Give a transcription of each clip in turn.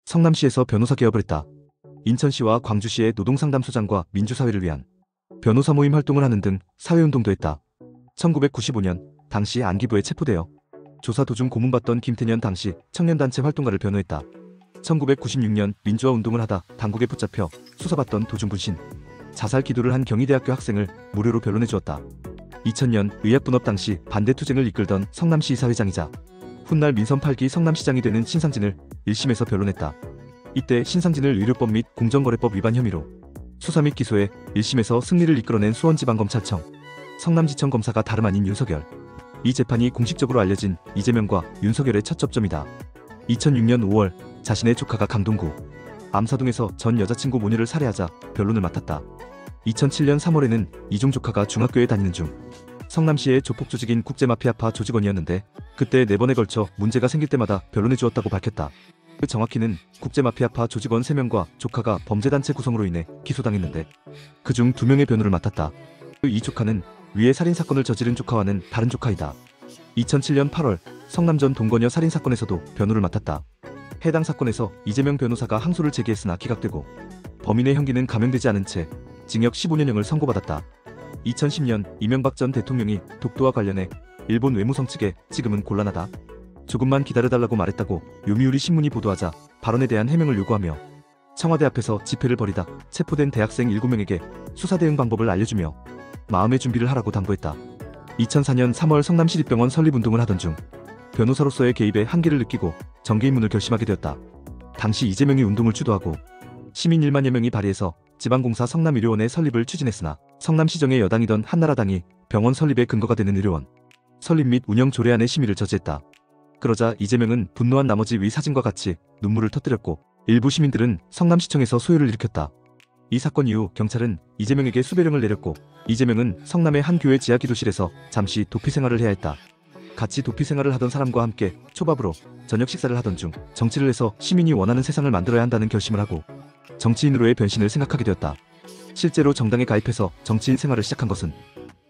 성남시에서 변호사 개업을 했다. 인천시와 광주시의 노동상담소장과 민주사회를 위한 변호사 모임 활동을 하는 등 사회운동도 했다. 1995년 당시 안기부에 체포되어 조사 도중 고문받던 김태년 당시 청년단체 활동가를 변호했다. 1996년 민주화 운동을 하다 당국에 붙잡혀 수사받던 도중 분신, 자살 기도를 한 경희대학교 학생을 무료로 변론해 주었다. 2000년 의약분업 당시 반대투쟁을 이끌던 성남시 이사회장이자 훗날 민선 8기 성남시장이 되는 신상진을 1심에서 변론했다. 이때 신상진을 의료법 및 공정거래법 위반 혐의로 수사 및 기소해 1심에서 승리를 이끌어낸 수원지방검찰청 성남지청 검사가 다름 아닌 윤석열. 이 재판이 공식적으로 알려진 이재명과 윤석열의 첫 접점이다. 2006년 5월 자신의 조카가 강동구 암사동에서 전 여자친구 모녀를 살해하자 변론을 맡았다. 2007년 3월에는 이종 조카가 중학교에 다니는 중 성남시의 조폭 조직인 국제마피아파 조직원이었는데 그때 4번에 걸쳐 문제가 생길 때마다 변론해 주었다고 밝혔다. 정확히는 국제마피아파 조직원 3명과 조카가 범죄단체 구성으로 인해 기소당했는데 그중 2명의 변호를 맡았다. 이 조카는 위의 살인사건을 저지른 조카와는 다른 조카이다. 2007년 8월 성남전 동거녀 살인사건에서도 변호를 맡았다. 해당 사건에서 이재명 변호사가 항소를 제기했으나 기각되고 범인의 형기는 감형되지 않은 채 징역 15년형을 선고받았다. 2010년 이명박 전 대통령이 독도와 관련해 일본 외무성 측에 지금은 곤란하다, 조금만 기다려달라고 말했다고 요미우리 신문이 보도하자 발언에 대한 해명을 요구하며 청와대 앞에서 집회를 벌이다 체포된 대학생 7명에게 수사 대응 방법을 알려주며 마음의 준비를 하라고 당부했다. 2004년 3월 성남시립병원 설립운동을 하던 중 변호사로서의 개입에 한계를 느끼고 정계 입문을 결심하게 되었다. 당시 이재명이 운동을 주도하고 시민 1만여 명이 발의해서 지방공사 성남의료원의 설립을 추진했으나 성남시정의 여당이던 한나라당이 병원 설립의 근거가 되는 의료원 설립 및 운영 조례안의 심의를 저지했다. 그러자 이재명은 분노한 나머지 위 사진과 같이 눈물을 터뜨렸고 일부 시민들은 성남시청에서 소요를 일으켰다. 이 사건 이후 경찰은 이재명에게 수배령을 내렸고 이재명은 성남의 한 교회 지하 기도실에서 잠시 도피 생활을 해야 했다. 같이 도피 생활을 하던 사람과 함께 초밥으로 저녁 식사를 하던 중 정치를 해서 시민이 원하는 세상을 만들어야 한다는 결심을 하고 정치인으로의 변신을 생각하게 되었다. 실제로 정당에 가입해서 정치인 생활을 시작한 것은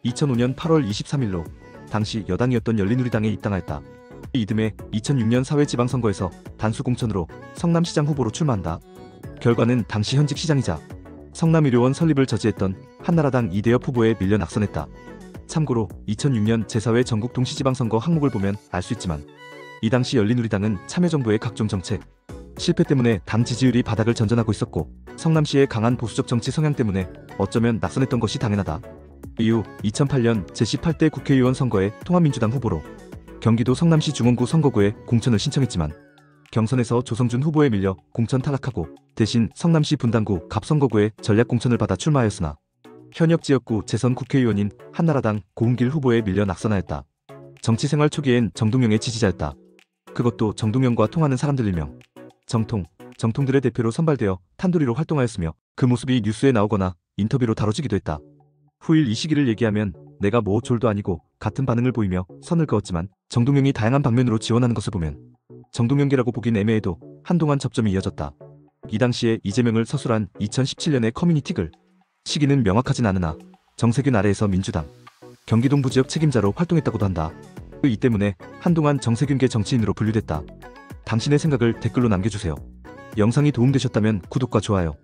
2005년 8월 23일로 당시 여당이었던 열린우리당에 입당하였다. 이듬해 2006년 사회지방선거에서 단수 공천으로 성남시장 후보로 출마한다. 결과는 당시 현직 시장이자 성남의료원 설립을 저지했던 한나라당 이대엽 후보에 밀려 낙선했다. 참고로 2006년 제4회 전국 동시지방선거 항목을 보면 알 수 있지만 이 당시 열린우리당은 참여정부의 각종 정책 실패 때문에 당 지지율이 바닥을 전전하고 있었고 성남시의 강한 보수적 정치 성향 때문에 어쩌면 낙선했던 것이 당연하다. 이후 2008년 제18대 국회의원 선거에 통합민주당 후보로 경기도 성남시 중원구 선거구에 공천을 신청했지만 경선에서 조성준 후보에 밀려 공천 탈락하고 대신 성남시 분당구 갑선거구에 전략 공천을 받아 출마하였으나 현역 지역구 재선 국회의원인 한나라당 고은길 후보에 밀려 낙선하였다. 정치생활 초기엔 정동영의 지지자였다. 그것도 정동영과 통하는 사람들 일명 정통들의 대표로 선발되어 탄두리로 활동하였으며 그 모습이 뉴스에 나오거나 인터뷰로 다뤄지기도 했다. 후일 이 시기를 얘기하면 내가 뭐 졸도 아니고 같은 반응을 보이며 선을 그었지만 정동영이 다양한 방면으로 지원하는 것을 보면 정동영계라고 보긴 애매해도 한동안 접점이 이어졌다. 이 당시에 이재명을 서술한 2017년의 커뮤니티 글 시기는 명확하진 않으나 정세균 아래에서 민주당 경기동부 지역 책임자로 활동했다고도 한다. 이 때문에 한동안 정세균계 정치인으로 분류됐다. 당신의 생각을 댓글로 남겨주세요. 영상이 도움되셨다면 구독과 좋아요